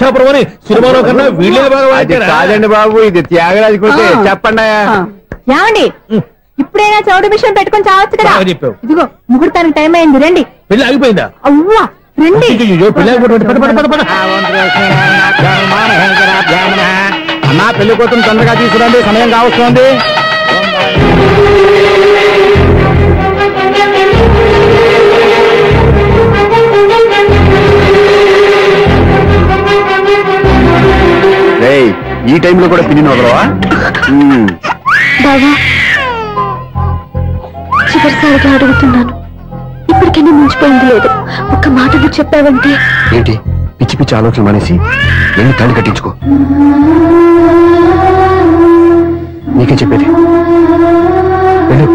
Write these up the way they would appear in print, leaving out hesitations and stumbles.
ఇచ్చాపురం అని సినిమాలో కన్నా వీళ్ళే బాగా కాదండి బాబు, ఇది త్యాగరాజు కొట్టే. చెప్పండి. ఏమండి ఇప్పుడైనా చౌడు విషయం పెట్టుకొని చావచ్చు కదా. చెప్పావు. ఇదిగో ముహూర్తానికి టైం అయింది, రండి. పెళ్లి ఆగిపోయిందా? అవ్వా రండి. అన్నా పెళ్లి కూతురు తొందరగా తీసుకురండి, సమయం కావస్తుంది. ఈ టైంలో కూడా పిన్ని వదలవా? బాబా చివరిసారిగా అడుగుతున్నాను, ఇప్పటికైనా మించిపోయింది లేదు. ఒక్క మాట నువ్వు చెప్పావంటే. ఏంటి పిచ్చి పిచ్చి ఆలోచన మానేసి వెళ్ళి తాళి కట్టించుకో. నీకే చెప్పేది, వెళ్ళు.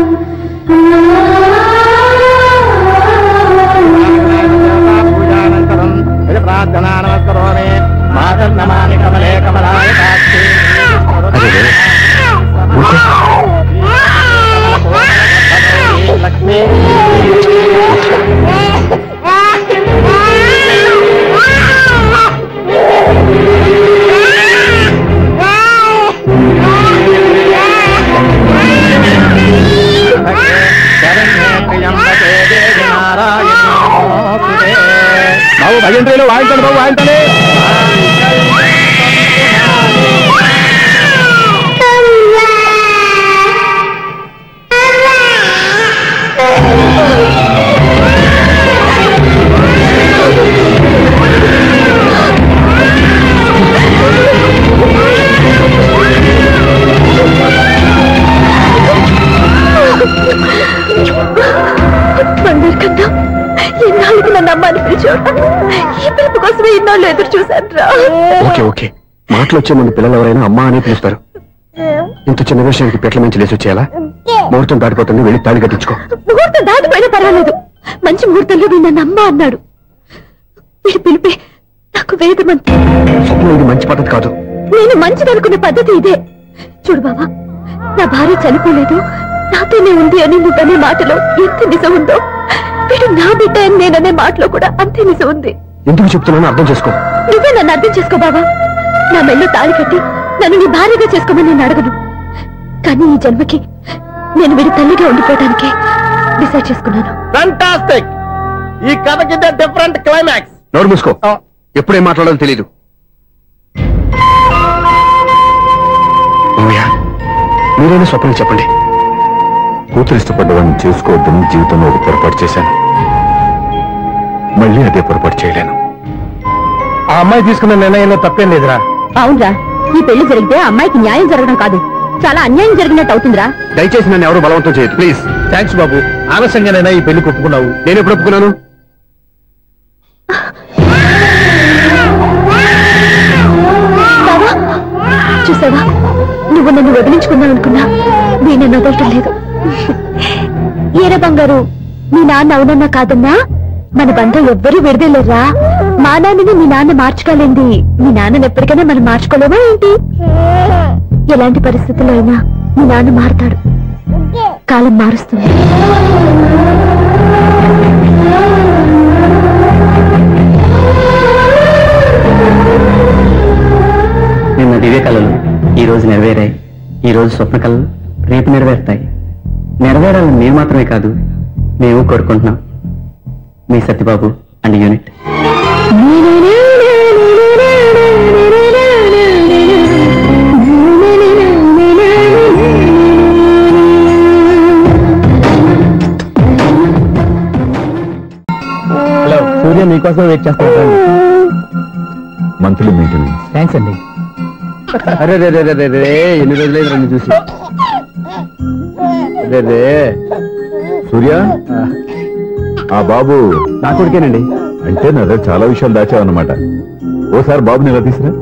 బాబు భజంత్రీలో వాయించండి బాబు, వాయించండి. ఎన్నాళ్ళకి నన్ను అమ్మాని పిలిచాడు. ఈ పిలుపు కోసమే ఇన్నాళ్ళు ఎదురు చూశాను రా. ఓకే ఓకే, మాటలు వచ్చే ముందు పిల్లలు ఎవరైనా అమ్మా అని పిలుస్తారు. ఇంత చిన్న విషయానికి పెట్ల నుంచి లేచి వచ్చేయాలా? ముహూర్తం దాటిపోతుంది, వెళ్ళి తాళి కట్టించుకో. ముహూర్తం దాటిపోయినా పర్వాలేదు, మంచి ముహూర్తంలో వీడు నన్ను అమ్మ అన్నాడు. వీడి పిలిపే నాకు వేదమంతి. స్వప్నం, ఇది మంచి పద్ధతి కాదు. నేను మంచిదనుకునే పద్ధతి ఇదే. చూడు బాబా, నా భార్య చనిపోలేదు, నాతోనే ఉంది అని నువ్వనే మాటలో ఎంత నిజం ఉందో, వీడు నా బిడ్డ అని నేననే మాటలో కూడా అంతే నిజం ఉంది. ఎందుకు చెప్తున్నానో అర్థం చేసుకో. నువ్వే నన్ను అర్థం చేసుకో బాబా. నా మెళ్ళో తాళి కట్టి నన్ను నీ భార్యగా చేసుకోమని నేను అడగను, కానీ ఈ జన్మకి నేను వీడి తల్లిగా ఉండిపోవడానికే డిసైడ్ చేసుకున్నాను. ఫెంటాస్టిక్! ఈ కథకి డిఫరెంట్ క్లైమాక్స్. నోరు మూసుకో, ఎప్పుడేం మాట్లాడాలో తెలీదు. మీరైనా స్వప్నం చెప్పండి. కూతురు ఇష్టపడ్డవాడిని చేసుకోవద్దని జీవితంలో ఒక పొరపాటు చేశాను. మళ్ళీ అదే పొరపాటు చేయలేను. ఆ అమ్మాయి తీసుకున్న నిర్ణయంలో తప్పేం లేదురా. అవునరా, ఈ పెళ్లి జరిగితే అమ్మాయికి న్యాయం జరగడం కాదు, చాలా అన్యాయం జరిగినట్టు అవుతుందిరా. దయచేసి నన్ను ఎవరు బలవంతం చేయదు ప్లీజ్. థ్యాంక్స్ బాబు, ఆలస్యంగానైనా ఈ పెళ్లి ఒప్పుకున్నావు. నేను ఎప్పుడు ఒప్పుకున్నాను? చూసావా, నువ్వు నన్ను వదిలించుకుందాం అనుకున్నా నేను వదలటం లేదు. ఏరే బంగారు, మీ నాన్న అవునన్నా కాదన్నా మన బంధం ఎవ్వరూ విడదలేరా. మా నాన్నని మీ నాన్న మార్చుకోలేంది, మీ నాన్నని ఎప్పటికైనా మనం మార్చుకోలేమా ఏంటి? ఎలాంటి పరిస్థితుల్లో అయినా మీ నాన్న మారుతాడు, కాలం మారుస్తుంది. నిన్న దివ్య కళలు ఈ రోజు నెరవేరాయి, ఈ రోజు స్వప్న కళలు రేపు నెరవేరుతాయి. నెరవేరాలని మేము మాత్రమే కాదు, మేము కోరుకుంటున్నాం. మీ సత్యబాబు అండ్ యూనిట్. హలో సూర్య, మీకోసం వెయిట్ చేస్తాను. Monthly maintenance. థ్యాంక్స్ అండి. అరే రే రే రే రే, ఎన్ని రోజులైంది రండి చూసి. రే సూర్య, ఆ బాబు నా కొడుకేనండి. అంటే నా దగ్గర చాలా విషయాలు దాచావన్నమాట. ఓసారి బాబుని ఎలా తీసురా.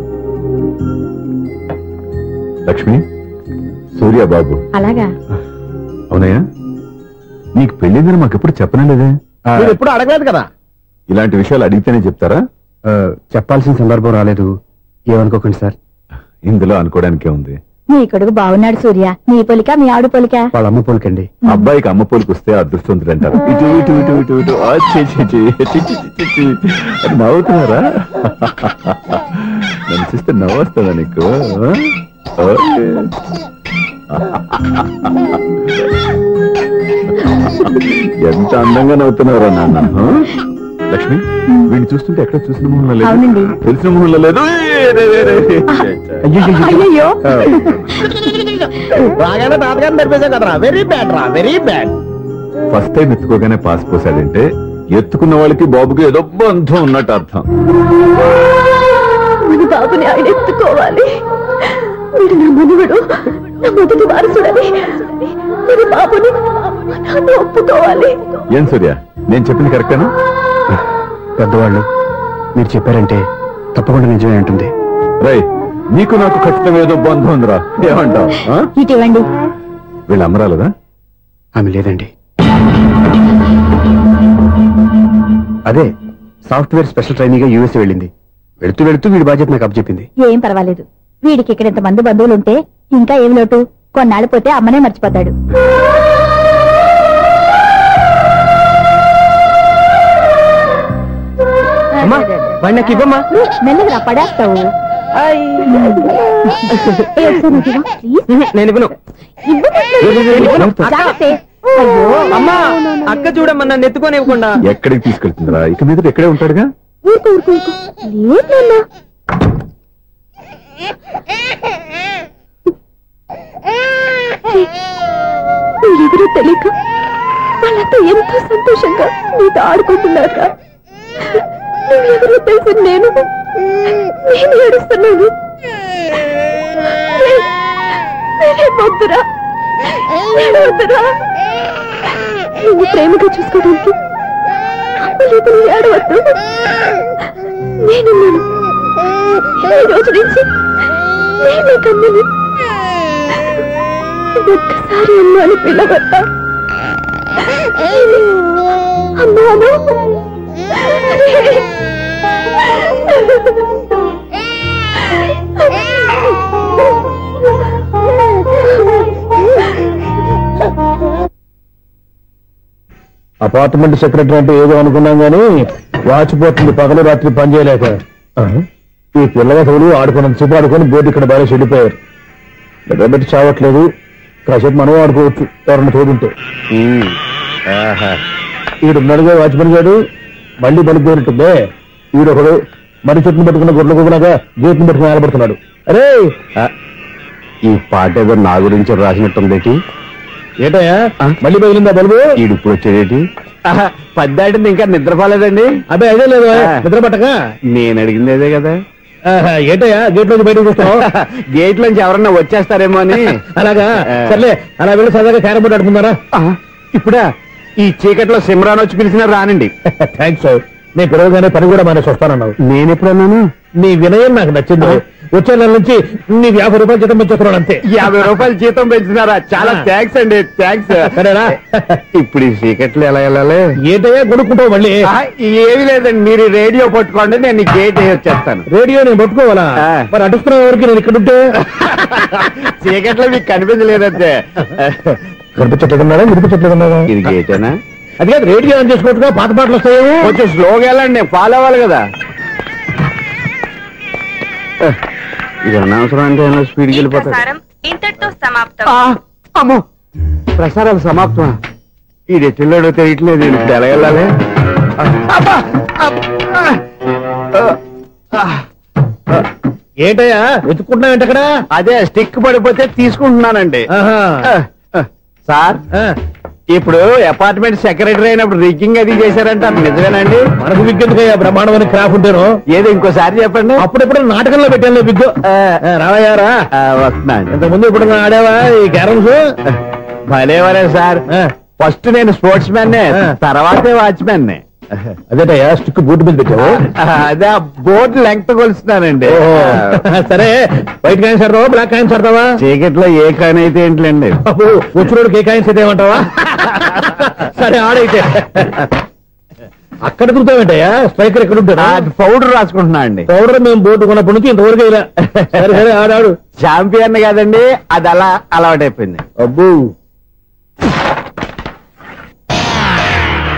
లక్ష్మి, సూర్య బాబు. అలాగా? అవునయ్యా, నీకు పెళ్ళిందని మాకెప్పుడు చెప్పనలేదే. ఎప్పుడు అడగలేదు కదా. ఇలాంటి విషయాలు అడిగితేనే చెప్తారా? చెప్పాల్సిన సందర్భం రాలేదు, ఏమనుకోకండి సార్. ఇందులో అనుకోవడానికే ఉంది. నీ కొడుకు బాగున్నాడు సూర్య. నీ పొలిక మీ ఆవిడ పొలిక? వాళ్ళ అమ్మ పోలికండి. అబ్బాయికి అమ్మ పోలికి వస్తే అదృష్టవంతుడు అంటారు. ఇటు ఇటు ఇటు ఇటు ఇటు ఆ, ఛీ, ఛీ, ఛీ, ఛీ, ఛీ, ఛీ, ఛీ. అది నవ్వుతున్నారా? నన్ను చూస్తే నవ్వు వస్తుందా నీకు? ఓకే. ఎంత అందంగా నవ్వుతున్నారా నాన్న. లక్ష్మి, వీడిని చూస్తుంటే ఎక్కడ చూసిన మొహంలో లేదు, తెలిసిన మొహంలో లేదు. అయ్యో బాగానే తాతగారిని నడిపేశాం కదరా. వెరీ బ్యాడ్ రా, వెరీ బ్యాడ్. ఫస్ట్ టైం ఎత్తుకోగానే పాస్ పోసాడంటే ఎత్తుకున్న వాళ్ళకి బాబుకి ఏదో బంధం ఉన్నట్టు అర్థం. మన బాబుని ఆయన ఎత్తుకోవాలి. వీడు నా మనువుడు, నా మొదటి వారసుడని మన బాబుని ఒప్పుకోవాలి. ఏం సూర్య, నేను చెప్పింది కరెక్టేనా? పెద్దవాళ్ళు మీరు చెప్పారంటే తప్పకుండా నిజమే ఉంటుంది. రై, నీకు నాకు ఖచ్చితంగా ఏదో బంధం ఉందిరా, ఏమంటావు? ఇటువంటి వీళ్ళు అమ్మరాలదా? ఆమె లేదండి. అదే సాఫ్ట్వేర్ స్పెషల్ ట్రైనింగ్ గా యూఎస్ వెళ్ళింది. వెళుతూ వెళుతూ వీడి బాధ్యత నాకు అప్పచెప్పింది. ఏం పర్వాలేదు. వీడికి ఇక్కడ ఇంతమంది బంధువులు ఉంటే ఇంకా ఏమి లోటు. కొన్నాళ్ళు పోతే అమ్మనే మర్చిపోతాడు. మెల్లగా పడేస్తావు. నేను ఇవ్వను. అమ్మా అక్క చూడమ్మా, నన్ను ఎత్తుకొని ఇవ్వకుండా. ఎక్కడికి తీసుకెళ్తుందిరా? ఇక మీద ఎక్కడే ఉంటాడుగా. ఎవరో తెలియక వాళ్ళంతా ఎంతో సంతోషంగా నీతో ఆడుకుంటున్నారా? నువ్వెవరో తెలిసి నేను ఏడుస్తున్నాను. వద్దురా, వద్దురా. నువ్వు ప్రేమగా చూసుకోవడానికి అమ్మలేదు, ఏడవద్దు. నేనున్నాను. ఈ రోజు నుంచి నేనే కన్నని. ఒక్కసారి అమ్మాని పిల్లవద్దా? అమ్మాను అపార్ట్మెంట్ సెక్రటరీ అంటే ఏదో అనుకున్నాం గానీ వాచిపోతుంది పగలు రాత్రి పని చేయలేక. ఈ పిల్లగా తోడు ఆడుకున్నంత సేపు ఆడుకొని బోర్డు ఇక్కడ బాగా చెడిపోయారు. నిద్రబెట్టి చావట్లేదు. కాసేపు మనం ఆడుకోవచ్చు ఎవరన్నా తోడుంటే. ఈడున్నాడుగా వాచ్మెన్ గారు, మళ్ళీ బలిపోయినట్టుందే. ఈడొకడు మరి చెట్టును పట్టుకున్న గొడ్ల కుక్కలాగా గేట్ని పట్టుకుని ఆడబడుతున్నాడు. అరే, ఈ పాట ఏదో నా గురించి రాసినట్టుంది. ఏటయ్యా మళ్ళీ పగిలిందా బల్బు? ఈడు ఇప్పుడు వచ్చేదేటి? పద్దాటింది ఇంకా నిద్రపోలేదండి. అబ్బాయి అదే లేదు నిద్ర పట్టక. నేను అడిగింది అదే కదా. ఏటయ్యా గేట్ నుంచి బయటకు చూస్తావు? గేట్ లోంచి ఎవరన్నా వచ్చేస్తారేమో అని. అలాగా, సర్లే అలా వెళ్ళి సరదాగా క్యారం బోర్డు ఆడుకుందారా? ఇప్పుడా? ఈ చీకట్లో సిమ్రాన్ వచ్చి పిలిచినా రానండి. థ్యాంక్స్. నేను పిలవగానే పని కూడా మానేసి వస్తానన్నావు. నేను ఎప్పుడన్నాను? నీ వినయం నాకు నచ్చింది. వచ్చే నెల నుంచి నీ 50 రూపాయలు జీతం పెంచుతున్నాడు అంతే. 50 రూపాయలు జీతం పెంచినారా? చాలా థ్యాంక్స్ అండి, థ్యాంక్స్. సరేనా? ఇప్పుడు ఈ చీకట్లు ఎలా వెళ్ళాలి? ఏంటయ్యా కొనుక్కుంటావు మళ్ళీ? ఏమి లేదండి, మీరు రేడియో పట్టుకోండి, నేను ఈ గేట్ వచ్చేస్తాను. రేడియో నేను పట్టుకోవాలా? మరి అడుస్తున్న వరకు నేను ఇక్కడ ఉంటే చీకట్లో మీకు కనిపించలేదంటే. కనిపించట్లేదన్నారా? వినిపించట్లేదన్నారా? ఇది గేటేనా? అది కాదు, రేడియో ఆన్ చేసుకోవచ్చుగా, పాత పాటలు వస్తాయేమో. కొంచెం స్లోగా వెళ్ళండి, నేను ఫాలో అవ్వాలి కదా. ఇది అనవసరం అంటే స్పీడ్కి వెళ్ళిపోతాడు. ఇంతటితో సమాప్తం. అమ్మో, ప్రసారాలు సమాప్తం. ఈ రెట్టిల్లోడో తెలియట్లేదు, ఇప్పుడు ఎలా వెళ్ళాలి? ఏంటయ్యా వెతుక్కుంటున్నావు అక్కడ? అదే స్టిక్ పడిపోతే తీసుకుంటున్నానండి. సార్, ఇప్పుడు అపార్ట్మెంట్ సెక్రటరీ అయినప్పుడు రిగ్గింగ్ అది చేశారంటే అది నిజమేనండి? మనకు విగ్గెందుకయ్యా బ్రహ్మాండమని క్రాఫ్ ఉంటారు. ఏదో ఇంకోసారి చెప్పండి. అప్పుడెప్పుడు నాటకంలో పెట్టాను విగ్గు. రావయ్యారా? వస్తున్నాను. ఇంతకుముందు ఇప్పుడు ఆడావా ఈ క్యారమ్స్? భలేవరే సార్. ఫస్ట్ నేను స్పోర్ట్స్ మ్యాన్, తర్వాతే వాచ్మెన్. అదేటయ్యా స్టిక్ బూట్ మీద పెట్టావు? అదే బోర్డు లెంగ్త్ కొలుస్తున్నానండి. సరే, వైట్ కాయిన్స్ ఆడతావా బ్లాక్ కాయిన్స్ ఆడతావా? చీకట్లో ఏ కాయిన్ అయితే ఏంటండి? వచ్చినోడికి ఏ కాయిన్స్ అయితే ఏమంటావా? సరే ఆడైతే. అక్కడ తిరుగుతావేంటయ్యా? స్ట్రైకర్ ఎక్కడ ఉంటాడా? పౌడర్ రాసుకుంటున్నా అండి. పౌడర్ మేము బోర్డు కొన్నప్పటి నుంచి ఇంతవరకు ఇలా. సరే సరే ఆడాడు. ఛాంపియన్ కాదండి, అది అలా అలవాటైపోయింది. అబ్బో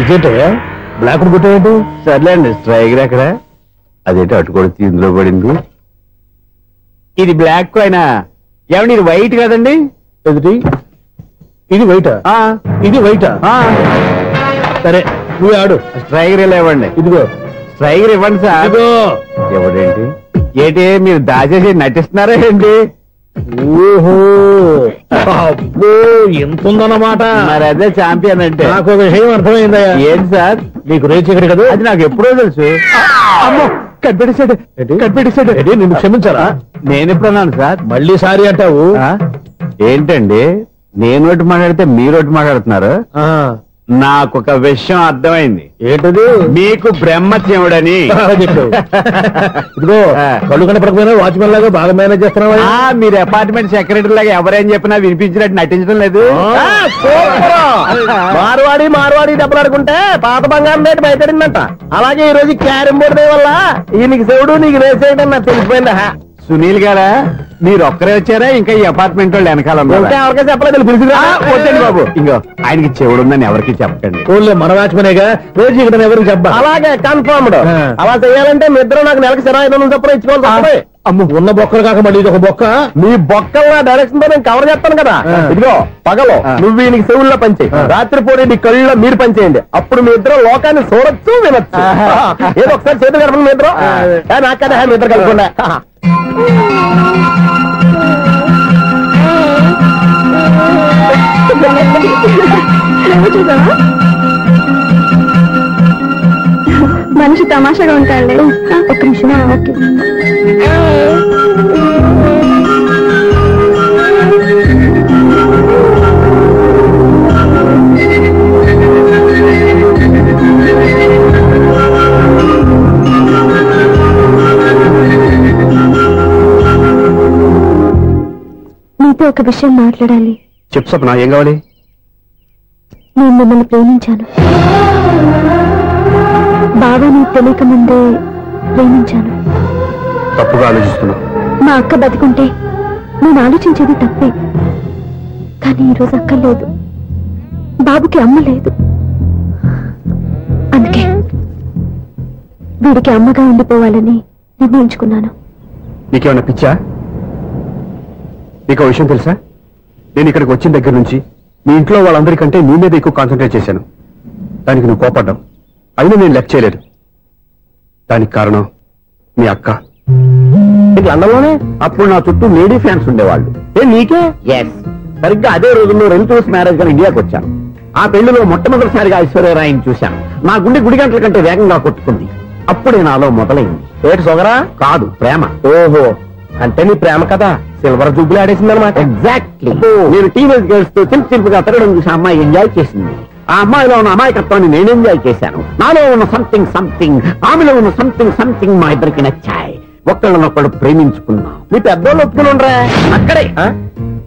ఇదేంటయ్యా బ్లాక్ కొట్టాయంటే? సర్లేండి, స్ట్రైకర్ ఎక్కడ? అదేంటి అటుకొడితే ఇందులో పడింది. ఇది బ్లాక్ అయినా ఏమండి, ఇది వైట్ కదండి? ఎదుటి ఇది వైటా? ఇది వైటా? సరే నువ్వు ఆడు. స్ట్రైకర్ ఇలా ఇవ్వండి. ఇదిగో స్ట్రైకర్ ఇవ్వండి సార్. ఇదిగో. ఎవడేంటి ఏంటి మీరు దాచేసి నటిస్తున్నారా ఏంటి? ఓహో అబ్బో ఎంత ఉందన్నమాట. మరి అదే ఛాంపియన్ అంటే. నాకు ఒక విషయం అర్థమైందయ్యా. ఏంటి సార్? నీకు రేచి ఇక్కడ కదా? అది నాకు ఎప్పుడో తెలుసు. అమ్మో కనిపెట్టేశాడు. నిన్ను క్షమించారా? నేను ఎప్పుడన్నాను సార్? మళ్ళీ సారీ అంటావు? ఏంటండి నేను ఒకటి మాట్లాడితే మీరు ఒకటి మాట్లాడుతున్నారు? నాకు ఒక విషయం అర్థమైంది. ఏంటది? మీకు బ్రహ్మత్యముడని. ఇదిగో కళ్ళు కనపడకపోయినా వాచ్మెన్ లాగా బాగా మేనేజ్ చేస్తున్నావా? మీరు అపార్ట్మెంట్ సెక్రటరీ లాగా ఎవరేం చెప్పినా వినిపించినట్టు నటించడం లేదు. మార్వాడి దెబ్బలాడుకుంటే పాత బంగారం రేటు బయటడిందంట. అలాగే ఈ రోజు క్యారం బోర్డు వల్ల ఈయనకి శివుడు నీకు రేసేయడం నాకు తెలిసిపోయిందా? సునీల్ గారా, మీరు ఒక్కరే వచ్చారా? ఇంకా ఈ అపార్ట్మెంట్ వాళ్ళు వెనకాల ఎవరికీ చెప్పలేదు, పిలిచిరా. వద్దండి బాబు, ఇంకో ఆయనకి చెవుడుందని ఎవరికి చెప్పకండి. ఓన్లే మన వాచ్మనేగా, రోజు ఇక్కడ ఎవరికి చెప్పా. అలాగే కన్ఫర్మ్డ్. అలా చేయాలంటే మీ ఇద్దరు నాకు నెలకు 500 చొప్పున ఇచ్చుకోవాలి. అమ్మ ఉన్న బొక్కలు కాక మళ్ళీ ఇది ఒక బొక్క. మీ బొక్కల డైరెక్షన్ తో నేను కవర్ చేస్తాను కదా. ఇదిగో పగలో నువ్వు ఈయనకి చెవుల్లో పనిచేయి, రాత్రిపూట నీ కళ్ళలో మీరు పనిచేయండి. అప్పుడు మీ ఇద్దరు లోకాన్ని చూడొచ్చు, వినొచ్చు. ఏదో ఒకసారి చేతులు కలపండి మీ ఇద్దరు. నాకదే మీ ఇద్దరు కలపకుండా. మనిషి తమాషాగా ఉంటాడు. ఒక నిమిషం. ఓకే నీతో ఒక విషయం మాట్లాడాలి. చెప్పు సప్న, ఏం కావాలి? నేను మిమ్మల్ని ప్రేమించాను. బాగా నీకు తెలియక ముందే ప్రేమించాను. తప్పుగా ఆలోచిస్తున్నా. మా అక్క బతికుంటే నేను ఆలోచించేది తప్పే. కానీ ఈరోజు అక్క లేదు, బాబుకి అమ్మ లేదు. అందుకే వీడికి అమ్మగా ఉండిపోవాలని నిర్ణయించుకున్నాను. నీకేమన్నా పిచ్చా? నీకు విషయం తెలుసా? నేను ఇక్కడికి వచ్చిన దగ్గర నుంచి మీ ఇంట్లో వాళ్ళందరికంటే నీ మీద ఎక్కువ కాన్సన్ట్రేట్ చేశాను. దానికి నువ్వు కోపడ్డావు, అయినా నేను లెక్క చేయలేదు. దానికి కారణం మీ అక్క. లండన్లోనే అప్పుడు నా చుట్టూ లేడీ ఫ్యాన్స్ ఉండేవాళ్ళు. నీకే? ఎస్, సరిగ్గా అదే రోజుల్లో రిలేటివ్స్ మ్యారేజ్ గా ఇండియాకి వచ్చాను. ఆ పెళ్లిలో మొట్టమొదటిసారిగా ఐశ్వర్యరాయని చూశాను. నా గుండె గుడి గంటల కంటే వేగంగా కొట్టుకుంది. అప్పుడే నాలో మొదలైంది. ఏటి సొగరా? కాదు, ప్రేమ. ఓహో, అంటే నీ ప్రేమ కదా సిల్వర్ జూబ్లీ ఆడేసిందనమాట. ఎగ్జాక్ట్లీ. నేను టీనేజ్ గర్ల్స్ తో చిలుపుగా తిరగడం చూసి అమ్మాయి ఎంజాయ్ చేసింది. ఆ అమ్మాయిలో ఉన్న అమాయకత్వాన్ని నేను ఎంజాయ్ చేశాను. నాలో ఉన్న సంథింగ్ ఆమెలో ఉన్న సంథింగ్ మా ఇద్దరికి నచ్చాయి. ఒక్కళ్ళనొక్కడు ప్రేమించుకున్నాం. నీ పెద్దోళ్ళు ఒప్పుకుని ఉండరా?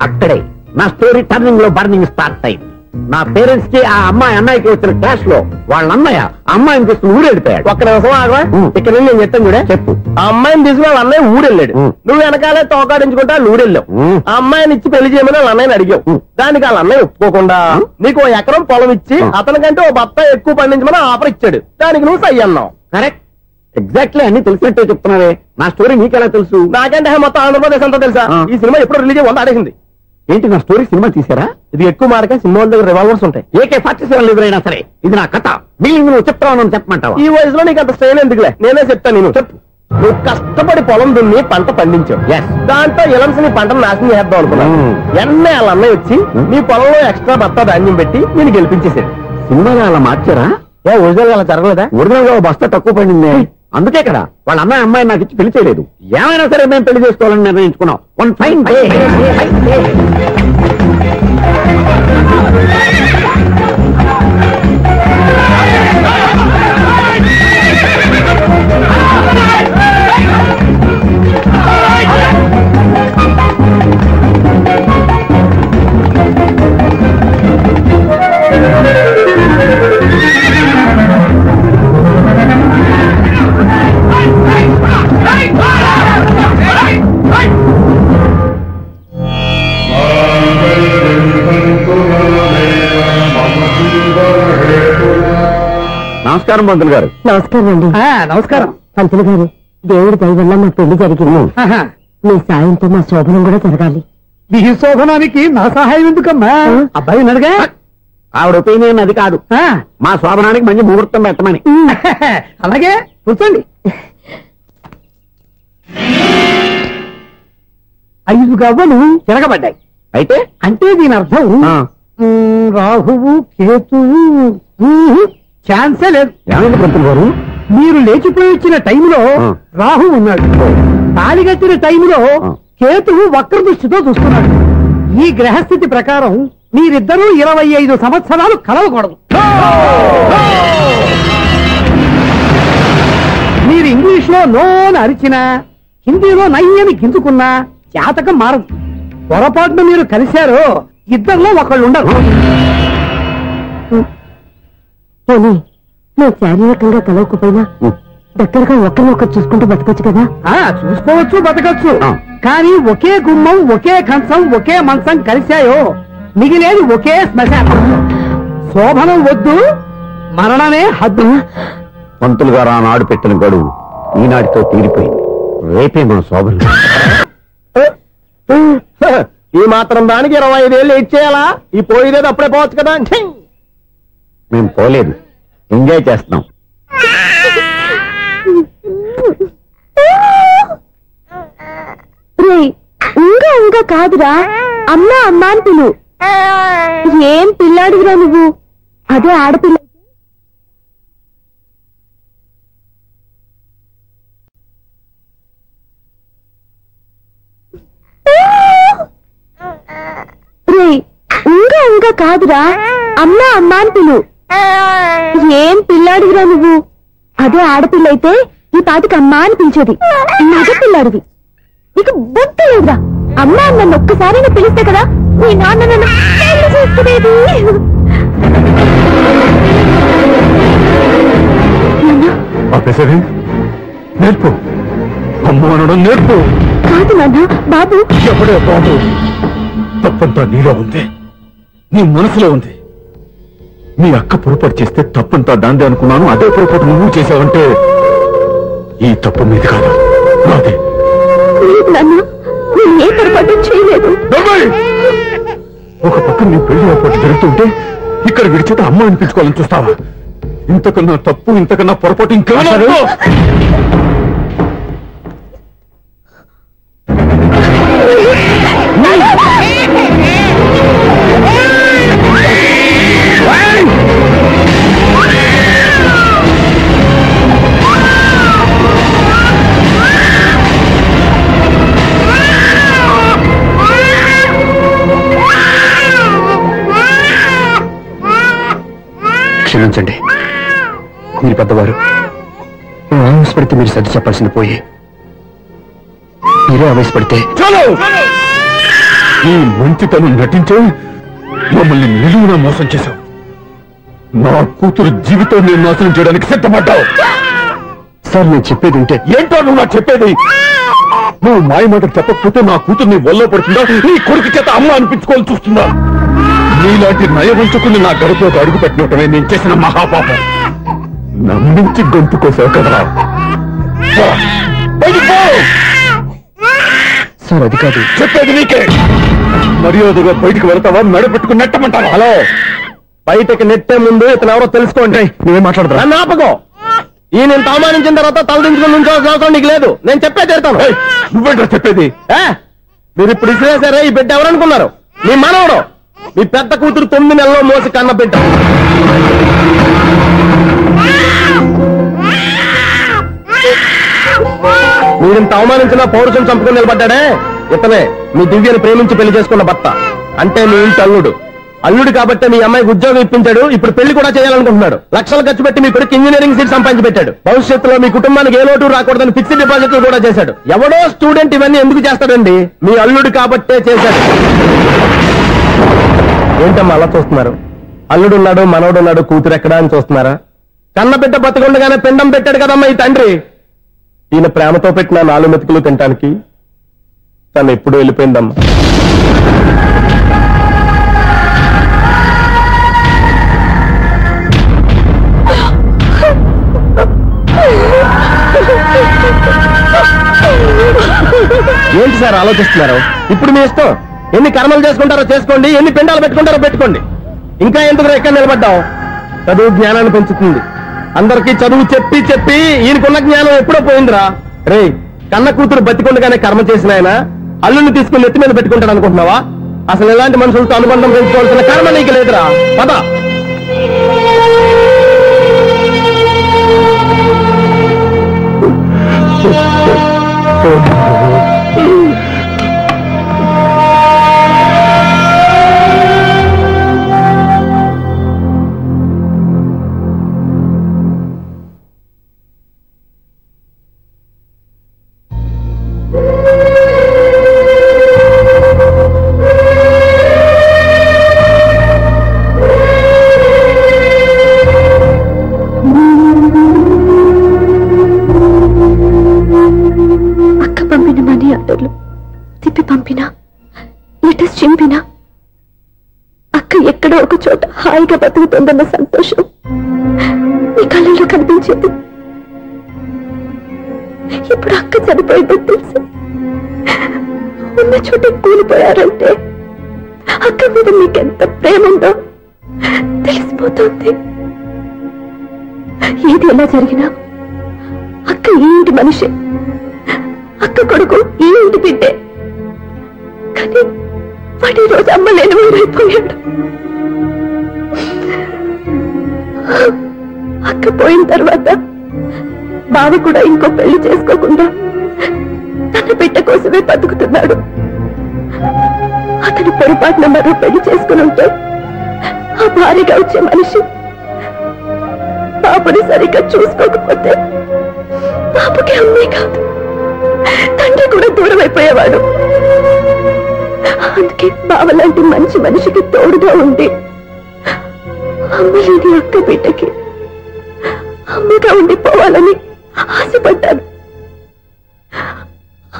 అక్కడే నా స్టోరీ టర్నింగ్ లో బర్నింగ్ స్టార్ట్ అయింది. నా పేరెంట్స్ కి ఆ అమ్మాయి అన్నయ్యకి వచ్చిన క్లాష్ లో వాళ్ళ అన్నయ్య అమ్మాయిని తీసుకుని ఊరెళ్ళిపోయాడు. ఒక్క నిమిషం ఆగవా? ఇక్కడ నేను చెప్తాను కూడా. చెప్పు. ఆ అమ్మాయిని తీసుకుని వాళ్ళ అన్నయ్య ఊరెళ్ళాడు. నువ్వు వెనకాలే తోకాడించుకుంటా ఊరెళ్ళావు. ఆ అమ్మాయిని ఇచ్చి పెళ్లి చేయమని వాళ్ళ అన్నయ్యని అడిగావు. దానికి వాళ్ళ అన్నయ్య ఒప్పుకోకుండా నీకు 1 ఎకరం పొలం ఇచ్చి అతనికంటే ఓ బత్త ఎక్కువ పండించమని ఆఫర్ ఇచ్చాడు. దానికి నువ్వు సై అన్నావు. కరెక్ట్, ఎగ్జాక్ట్లీ అన్ని తెలిసినట్టే చెప్తున్నావే. నా స్టోరీ నీకెలా తెలుసు? నాకంటే మొత్తం ఆంధ్రప్రదేశ్ అంతా తెలుసా? ఈ సినిమా ఎప్పుడు రిలీజ్ 100 ఆడేసింది. ఏంటి, నా స్టోరీ సినిమా తీసారా? ఇది ఎక్కువ మార్కే సినిమా వాళ్ళ దగ్గర రివాల్వర్స్ ఉంటాయి. AK-47 ఎదురైనా సరే ఇది నా కథ. బిల్లింగ్ నువ్వు చెప్తావు, చెప్పమంటావా? ఈ వయసులో నీకు అంత స్ట్రెయిన్ ఎందుకులే, నేనే చెప్తాను. నేను చెప్పు. నువ్వు కష్టపడి పొలం దున్ని పంట పండించావు. దాంతో ఇలంస్ నీ పంటను నాశనం చేద్దాం అనుకున్నావు. ఎన్నే వాళ్ళ అన్నయ్య వచ్చి నీ పొలంలో ఎక్స్ట్రా బత్తా ధాన్యం పెట్టి నేను గెలిపించేసాడు. సినిమాలో అలా మార్చారా? ఒరిజినల్ అలా జరగలేదా? ఒరిజినల్ గా బస్తా తక్కువ పడింది. అందుకే కదా వాళ్ళ అమ్మాయి నాకు ఇచ్చి పెళ్లి చేయలేదు. ఏమైనా సరే మేము పెళ్లి చేసుకోవాలని నిర్ణయించుకున్నాం. One fine day. నమస్కారం పంతులు గారు. నమస్కారం అండి. నమస్కారం పంతులు గారు. దేవుడి దయ వల్ల మా పెళ్లి జరిగింది. మీ సాయంతో మా శోభనం కూడా జరగాలి. మీ శోభనానికి నా సహాయం ఎందుకమ్మా? అబ్బాయి ఉన్నాడుగా. ఆవిడ ఒపీనియన్ అది కాదు, మా శోభనానికి మంచి ముహూర్తం పెట్టమని. అలాగే కూర్చోండి. 5 గవ్వలు తిరగబడ్డాయి. అయితే అంటే దీని అర్థం రాహువు కేతువు ఛాన్సే లేదు. ఏమైంది పంతులు గారు? మీరు లేచిపోయి వచ్చిన టైంలో రాహు ఉన్నాడు, తాళిగట్టిన టైంలో కేతువు వక్ర దృష్టితో చూస్తున్నాడు. ఈ గ్రహస్థితి ప్రకారం మీరిద్దరూ 25 సంవత్సరాలు కలవకూడదు. మీరు ఇంగ్లీష్ లో నోని అరిచినా, హిందీలో నయ్యని గింజుకున్నా జాతకం మారదు. పొరపాటున మీరు కలిశారో ఇద్దరిలో ఒకళ్ళు ఉండరు. పోనీ మేము శారీరకంగా కలవకపోయినా దగ్గరగా ఒకరినొకరు చూసుకుంటూ బతకొచ్చు కదా. చూసుకోవచ్చు, బతకచ్చు. కానీ ఒకే గుమ్మం, ఒకే కంచం, ఒకే మంచం కలిశాయో మిగిలేది ఒకే శ్మశానం. శోభనం వద్దు, మరణమే హద్దు. పంతులు గారు ఆనాడు పెట్టిన గడువు ఈనాటితో తీరిపోయింది. రేపే మన శోభనం. ఈ మాత్రం దానికి 25 ఏళ్ళు ఇచ్చేయాలా? ఈ పోయేది అప్పుడే పోవచ్చు కదా. మేము పోలేదు, ఎంజాయ్ చేస్తున్నాం. ఇంకా ఇంకా కాదురా, అమ్మ అమ్మ అని పిలు. ఏం పిల్లాడివిరా నువ్వు? అదే ఆడపిల్ల. ఇంకా ఇంకా కాదురా, అమ్మ అమ్మ అని పిలు. ఏం పిల్లాడివిరా నువ్వు? అదే ఆడపిల్ల అయితే ఈ పాటికి అమ్మ అని పిలిచేది. మగ పిల్లాడివి, నీకు బుద్ధి లేదురా. అమ్మ నన్ను ఒక్కసారి పిలిస్తే కదా మీ నాన్న నన్ను పెళ్లి చేసుకునేది. నేర్పు, అమ్మ అనడం నేర్పు. కాదు నాన్న, బాబు. ఎప్పుడే బాబు, తప్పంతా నీలో ఉంది, నీ మనసులో ఉంది. మీ అక్క పొరపాటు చేస్తే తప్పంతా దాందే అనుకున్నాను. అదే పొరపాటు నువ్వు చేసావంటే ఈ తప్పు మీది కాదు, నాదే. నాన్న, నేను ఏ పొరపాటు చేయలేదు. ఒక పక్క నీ పెళ్లి ఏర్పాటు జరుగుతుంటే ఇక్కడ విడిచేత అమ్మ అనిపించుకోవాలని చూస్తావా? ఇంతకన్నా తప్పు, ఇంతకన్నా పొరపాటు ఇంకేమన్నా? క్షమించండి, మీరు పెద్దవారు. ఆవేశపడితే మీరు సర్ది చెప్పాల్సింది పోయి మీరే ఆవేశపడితే. ఈ మంచితనం నటించే మమ్మల్ని నిలువున మోసం చేశావు. నా కూతురు జీవితం నేను నాశనం చేయడానికి సిద్ధపడ్డావు. సార్, నేను చెప్పేది ఉంటే. ఏంటో నువ్వు నాకు చెప్పేది? నువ్వు మాయ మాట చెప్పకపోతే నా కూతురు నీ వల్ల పడుతుందా, నీ కొడుకు చేత అమ్మ అనిపించుకోవాలని చూస్తుందా? నీలాంటి నయవంచుకుని నా గడపలోకి అడుగు పెట్టినటమే నేను చేసిన మహాపాపం. నమ్మించి గొంతు కోసావు కదరా. సార్, అది కాదు చెప్పేది నీకే. మర్యాదగా బయటికి వెళ్తావా, మెడ పెట్టుకుని నెట్టమంటావా? హలో, బయటకి నెట్టే ముందు ఇతను ఎవరో తెలుసుకోండి. నువ్వే మాట్లాడతా. జ్ఞాపకం, ఈ నేను అవమానించిన తర్వాత తలదించుకుని నుంచోవాల్సిన అవసరం నీకు లేదు. నేను చెప్పేది తిడతాను. నువ్వేంటో చెప్పేది? మీరు ఇప్పుడు ఇసిరేసారే, ఈ బిడ్డ ఎవరనుకున్నారు? మీ మనవడు, మీ పెద్ద కూతురు 9 నెలల్లో మోసి కన్న బిడ్డ. మీరింత అవమానించిన పౌరుషం చంపుకుని నిలబడ్డాడే ఇతనే మీ దివ్యని ప్రేమించి పెళ్లి చేసుకున్న భర్త. అంటే మీ ఇంటి అల్లుడు. అల్లుడు కాబట్టి మీ అమ్మాయికి ఉద్యోగం ఇప్పించాడు. ఇప్పుడు పెళ్లి కూడా చేయాలనుకుంటున్నాడు. లక్షలు ఖర్చు పెట్టి మీ కొడుకు ఇంజనీరింగ్ సీట్ సంపాదించి పెట్టాడు. భవిష్యత్తులో మీ కుటుంబానికి ఏ లోటు రాకూడదని ఫిక్స్డ్ డిపాజిట్లు కూడా చేశాడు. ఎవడో స్టూడెంట్ ఇవన్నీ ఎందుకు చేస్తాడండి? మీ అల్లుడు కాబట్టే చేశాడు. ఏంటమ్మా అలా చూస్తున్నారు? అల్లుడున్నాడు, మనవడున్నాడు, కూతురు ఎక్కడా అని చూస్తున్నారా? కన్నబిడ్డ బతికుండగానే పిండం పెట్టాడు కదమ్మా ఈ తండ్రి. ఈయన ప్రేమతో పెట్టిన 4 మెతుకులు తినటానికి తను ఎప్పుడు వెళ్ళిపోయిందమ్మా. ఏంటి సార్ ఆలోచిస్తున్నారు? ఇప్పుడు మీ ఇష్టం. ఎన్ని కర్మలు చేసుకుంటారో చేసుకోండి, ఎన్ని పిండాలు పెట్టుకుంటారో పెట్టుకోండి. ఇంకా ఎందుకు ఎక్కడ నిలబడ్డాం? చదువు జ్ఞానాన్ని పెంచుతుంది. అందరికీ చదువు చెప్పి చెప్పి ఈయనకున్న జ్ఞానం ఎప్పుడో పోయిందిరా. రే, కన్న కూతురు బతికొండగానే కర్మ చేసిన ఆయన అల్లుని తీసుకుని నెత్తి మీద పెట్టుకుంటాడు అనుకుంటున్నావా? అసలు ఎలాంటి మనుషులతో అనుబంధం పెంచుకోవాల్సిన కర్మ నీకు లేదురా. పద. తిప్పి పంపినా, లెటర్స్ చింపినా అక్క ఎక్కడో ఒక చోట హాయిగా బతుకుతుందన్న సంతోషం మీ కళ్ళలో కనిపించేది. ఇప్పుడు అక్క చనిపోయిందని తెలిసి ఉన్న చోట కూలిపోయారంటే అక్క మీద మీకెంత ప్రేమ ఉందో తెలిసిపోతుంది. ఏది ఎలా జరిగినా అక్క ఈ ఇంటి మనిషి, అక్క కొడుకు ఈ ఇంటి బిడ్డే. కానీ వాడి రోజు అమ్మ లేని ఊరైపోయాడు. అక్క పోయిన తర్వాత బావ కూడా ఇంకో పెళ్లి చేసుకోకుండా తన బిడ్డ కోసమే బతుకుతున్నాడు. అతను పొరపాటున మరో పెళ్లి చేసుకుని ఉంటే ఆ భారీగా వచ్చే మనిషి బాబుని సరిగ్గా చూసుకోకపోతే బాబుకి అమ్మే కాదు తండ్రి కూడా దూరం అయిపోయేవాడు. అందుకే బావలాంటి మంచి మనిషికి తోడుగా ఉండి అమ్మలేని అక్క బిడ్డకి అమ్మగా ఉండిపోవాలని ఆశపడ్డాను.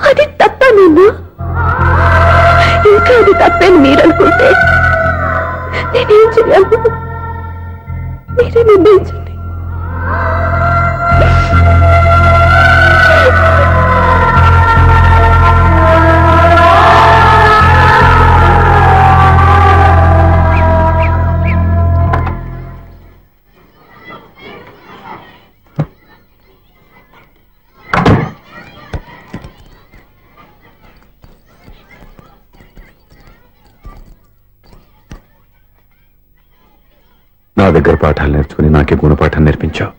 అది తప్ప నేను ఇంకా అది తప్పని మీరనుకుంటే నేనేం చేయాలి? మీరే నిర్ణయించండి. నా దగ్గర పాఠాలు నేర్చుకుని నాకే గుణపాఠం నేర్పించావు.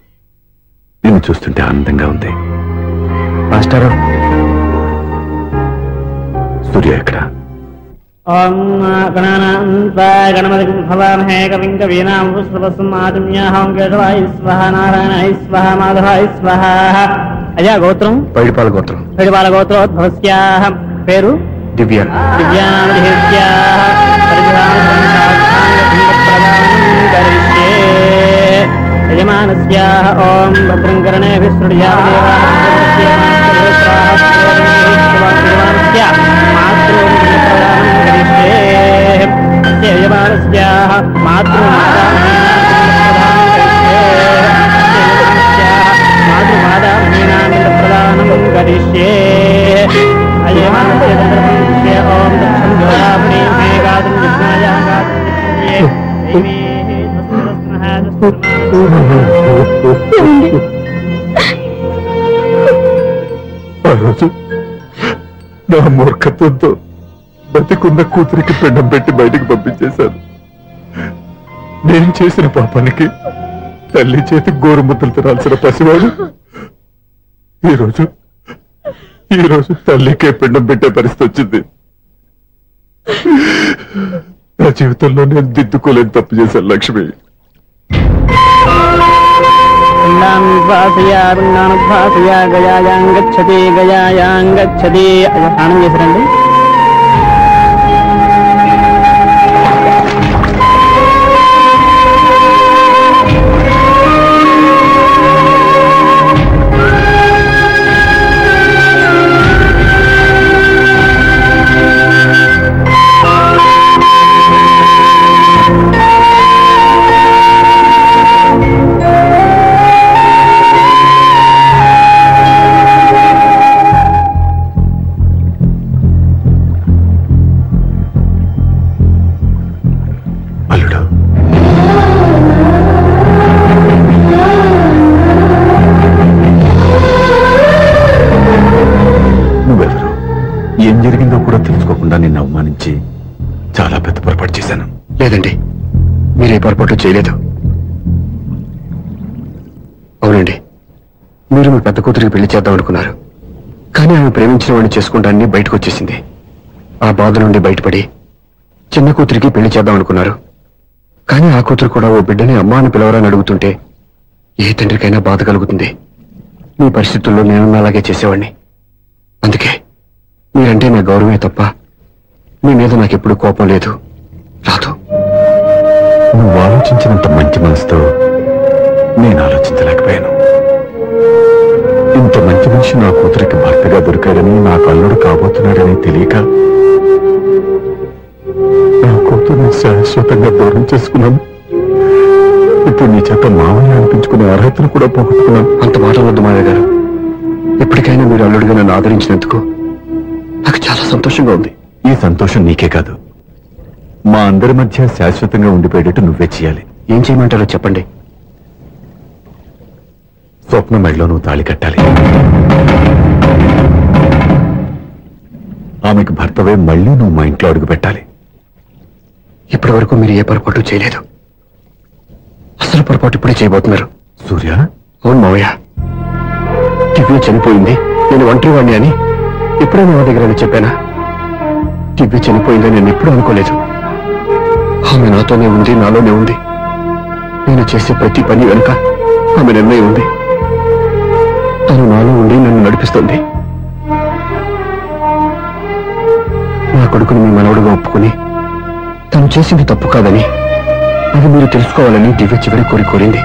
నిన్ను చూస్తుంటే ఆనందంగా ఉంది. మాస్టారు, సూర్య ఎక్కడ? అయ్యా గోత్రం పైడిపాల గోత్రం. పైడిపాల గోత్రోద్భవస్య. పేరు దివ్య. యజమానస్యాః ఓం భద్రం కర్ణేభిః ఆ రోజు నా మూర్ఖత్వంతో బతికున్న కూతురికి పిండం పెట్టి బయటికి పంపించేశాను. నేను చేసిన పాపానికి తల్లి చేతి గోరుముద్దలు తినాల్సిన పసివాడు ఈరోజు తల్లికే పిండం పెట్టే పరిస్థితి వచ్చింది. నా జీవితంలో నేను దిద్దుకోలేని తప్పు చేశాను లక్ష్మి. గయాయాంగచ్చతి గయాయాంగచ్చతి. స్నానం చేశారండి? ఏం జరిగిందో కూడా తెలుసుకోకుండా నిన్ను అవమానించి చాలా పెద్ద పొరపాటు చేశాను. లేదండి, మీరే పొరపాటు చేయలేదు. అవునండి, మీరు మీ పెద్ద కూతురికి పెళ్లి చేద్దాం అనుకున్నారు. కానీ ఆమె ప్రేమించిన వాడిని చేసుకుంటానని బయటకు వచ్చేసింది. ఆ బాధ నుండి బయటపడి చిన్న కూతురికి పెళ్లి చేద్దాం అనుకున్నారు. కానీ ఆ కూతురు కూడా ఓ బిడ్డని అమ్మ అని పిలవరని అడుగుతుంటే ఏ తండ్రికైనా బాధ కలుగుతుంది. మీ పరిస్థితుల్లో నేను అలాగే చేసేవాడిని. అందుకే మీరంటే నా గౌరవమే తప్ప మీ మీద నాకెప్పుడు కోపం లేదు, రాదు. నువ్వు ఆలోచించినంత మంచి మనసుతో నేను ఆలోచించలేకపోయాను. ఇంత మంచి మనిషి నా కూతురికి భర్తగా దొరికాడని, నాకు అల్లుడు కాబోతున్నాడని తెలియక నా కూతుర్ని శాశ్వతంగా దూరం చేసుకున్నాను. ఇప్పుడు నీ చేత మామయ్య అనిపించుకునే అర్హతను కూడా పోగొట్టుకున్నాను. అంత మాటలు వద్దు మామయ్య గారు. ఎప్పటికైనా మీరు అల్లుడిగా నన్ను ఆదరించినందుకు నాకు చాలా సంతోషంగా ఉంది. ఈ సంతోషం నీకే కాదు, మా అందరి మధ్య శాశ్వతంగా ఉండిపోయేటట్టు నువ్వే చేయాలి. ఏం చేయమంటారో చెప్పండి. స్వప్న మెడలో నువ్వు తాళి కట్టాలి. ఆమెకు భర్తవే మళ్ళీ నువ్వు మా ఇంట్లో అడుగు పెట్టాలి. ఇప్పటి వరకు మీరు ఏ పొరపాటు చేయలేదు. అసలు పొరపాటు ఇప్పుడే చేయబోతున్నారు. సూర్య, అవును మావయ్య, దివ్య చనిపోయింది, నేను ఒంటరి వాణ్ణి అని ఎప్పుడైనా మా దగ్గర చెప్పానా? దివ్య చనిపోయిందని నేను ఎప్పుడూ అనుకోలేదు. ఆమె నాతోనే ఉంది, నాలోనే ఉంది. నేను చేసే ప్రతి పని వెనుక ఆమె నిర్ణయం ఉంది. తను నాలో ఉండి నన్ను నడిపిస్తుంది. నా కొడుకుని మీ మనవడుగా ఒప్పుకుని తను చేసింది తప్పు కాదని, అది మీరు తెలుసుకోవాలని దివ్య చివరి కోరింది.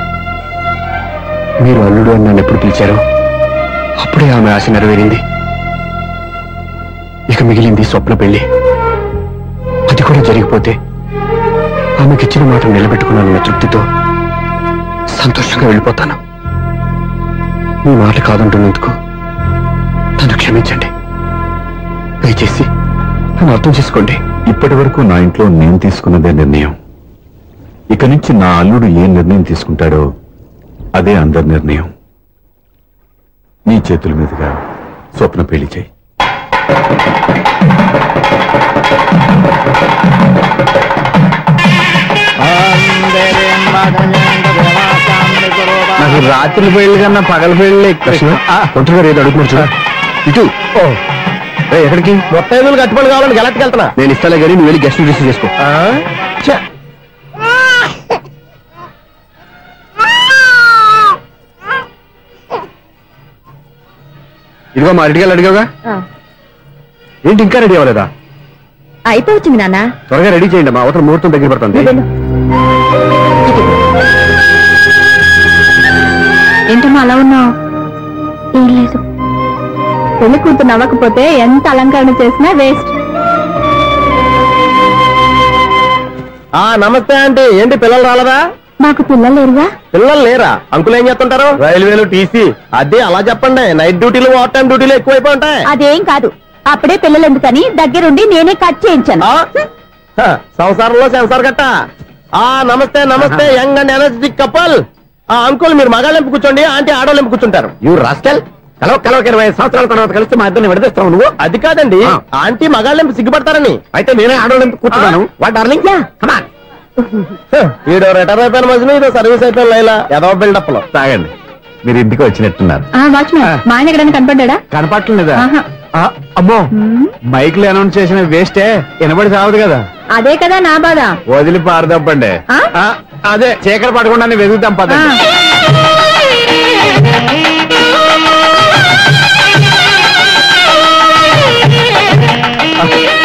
మీరు అల్లుడు అని నన్ను ఎప్పుడు పిలిచారో అప్పుడే ఆమె ఆశ నెరవేరింది. ఇక మిగిలింది స్వప్న పెళ్లి. అది కూడా జరిగిపోతే ఆమెకిచ్చిన మాట నిలబెట్టుకున్నానన్న తృప్తితో సంతోషంగా వెళ్ళిపోతాను. మీ మాట కాదంటున్నందుకు నన్ను క్షమించండి. దయచేసి నన్ను అర్థం చేసుకోండి. ఇప్పటి వరకు నా ఇంట్లో నేను తీసుకున్నదే నిర్ణయం. ఇక నుంచి నా అల్లుడు ఏ నిర్ణయం తీసుకుంటాడో అదే అందరి నిర్ణయం. నీ చేతుల మీదుగా స్వప్న పెళ్లి చేయి. నాకు రాత్రి పెళ్లి కన్నా పగల పెళ్లి ఒంటరిగా రేపు అడుగుతున్నారు చూడ. ఇటు ఎక్కడికి? మొత్తం ఐదులు కట్టుబడి కావాలని గెలట్కి వెళ్తున్నా. నేను ఇస్తాలే కానీ నువ్వు వెళ్ళి గెస్ట్ రిసీవ్ చేసుకో. ఇదిగో మా రెడీగా అడిగావుగా, ఏంటి ఇంకా రెడీ అవ్వలేదా? అయిపోవచ్చింది నాన్న. త్వరగా రెడీ చేయండి, మా అవతల ముహూర్తం దగ్గర పడుతుంది. ఏంటమ్మా అలా ఉన్నావు? ఏం లేదు, పెళ్లి కూతురు నవ్వకపోతే ఎంత అలంకరణ చేసినా వేస్ట్. నమస్తే ఆంటీ. ఏంటి పిల్లలు రాలేదా? మాకు పిల్లలు లేరుగా. పిల్లలు లేరా? అంకులు ఏం చేస్తుంటారు? రైల్వేలు, టీసీ. అదే అలా చెప్పండి. నైట్ డ్యూటీలు, ఓవర్ టైం డ్యూటీలు ఎక్కువైపోయి ఉంటాయి. అదేం కాదు, అప్పుడే పిల్లలు ఎందుకని దగ్గరుండి నేనే కట్ చేయించాను. సంసారంలో సెన్సార్ గట్ట. నమస్తే నమస్తే, young and energetic couple. Uncle మీరు మగాళ్ళెంపు కూర్చోండి, ఆంటీ ఆడోళ్ళెంపు కూర్చుంటారు. యూ రాస్కెల్, కలవ 20 సంవత్సరాల తర్వాత కలిసి మా ఇద్దరిని విడదీస్తావు నువ్వు. అది కాదండి, ఆంటీ మగాళ్ళెంపు సిగ్గుపడతారని. అయితే నేనే ఆడోళ్ళెంపు కూర్చున్నాను. What darling, come on. ఈడో రిటైర్ అయిపోయిన మధ్యన ఇదో సర్వీస్ అయిపోయిన లైలా ఏదో బిల్డప్ లో. తాగండి, మీరు ఇంటికి వచ్చినట్టున్నారు. వాచ్మెన్ మా ఆయన ఎక్కడైనా కనపడ్డా? కనపట్లేదా? అమ్మో, మైక్ లో అనౌన్స్ చేసిన వేస్టే, వినబడి సావదు కదా. అదే కదా నా బాధ. వదిలి పారదప్పండి. అదే చీకటి పడకుండా వెతుకుతాం పదండి.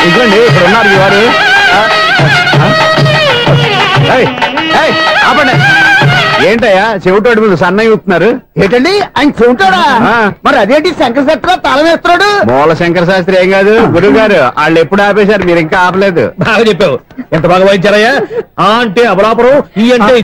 ఇదిగోండి ఇక్కడ ఉన్నారు ఈ వారు. ఆపండి. ఏంటయ్యా చెవిటోడి మీద సన్నయ్య అవుతున్నారు? ఏంటండి ఆయన చెబుతాడా? మరి అదేంటి శంకర శెట్టిలో తాళం వేస్తున్నాడు? మూల శంకర శాస్త్రి ఏం కాదు, గురువు గారు వాళ్ళు ఎప్పుడు ఆపేశారు, మీరు ఇంకా ఆపలేదు. బాగా చెప్పావు. ఎంత బాగా వాయించారయ్యా. అంటే అబలాపురం, ఈ అంటే